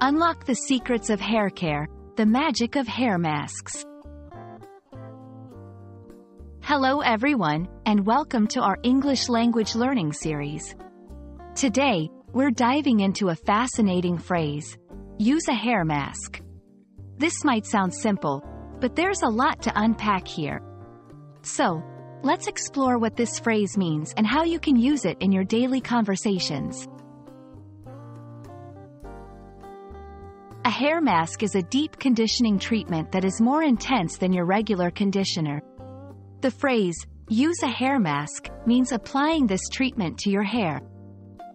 Unlock the secrets of hair care, the magic of hair masks. Hello everyone, and welcome to our English language learning series. Today, we're diving into a fascinating phrase: use a hair mask. This might sound simple, but there's a lot to unpack here. So, let's explore what this phrase means and how you can use it in your daily conversations. A hair mask is a deep conditioning treatment that is more intense than your regular conditioner. The phrase, use a hair mask, means applying this treatment to your hair.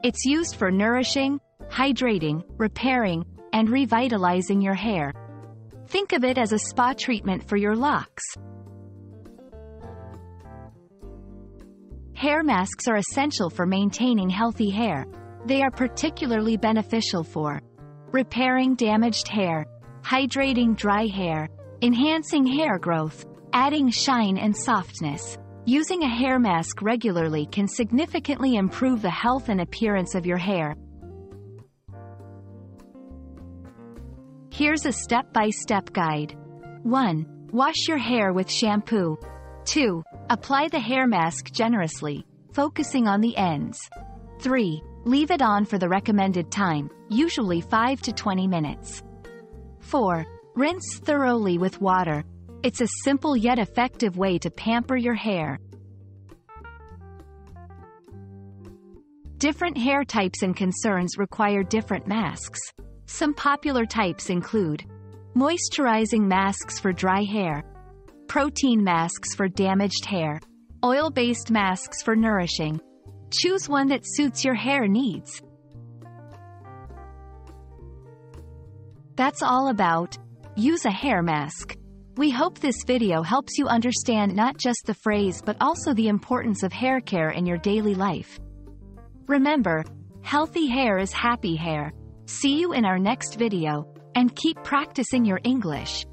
It's used for nourishing, hydrating, repairing, and revitalizing your hair. Think of it as a spa treatment for your locks. Hair masks are essential for maintaining healthy hair. They are particularly beneficial for repairing damaged hair, hydrating dry hair, enhancing hair growth, adding shine and softness. Using a hair mask regularly can significantly improve the health and appearance of your hair. Here's a step-by-step guide. 1. Wash your hair with shampoo. 2. Apply the hair mask generously, focusing on the ends. 3. Leave it on for the recommended time, usually 5 to 20 minutes. 4. Rinse thoroughly with water. It's a simple yet effective way to pamper your hair. Different hair types and concerns require different masks. Some popular types include moisturizing masks for dry hair, protein masks for damaged hair, oil-based masks for nourishing. Choose one that suits your hair needs. That's all about use a hair mask. We hope this video helps you understand not just the phrase but also the importance of hair care in your daily life. Remember, healthy hair is happy hair. See you in our next video, and keep practicing your English.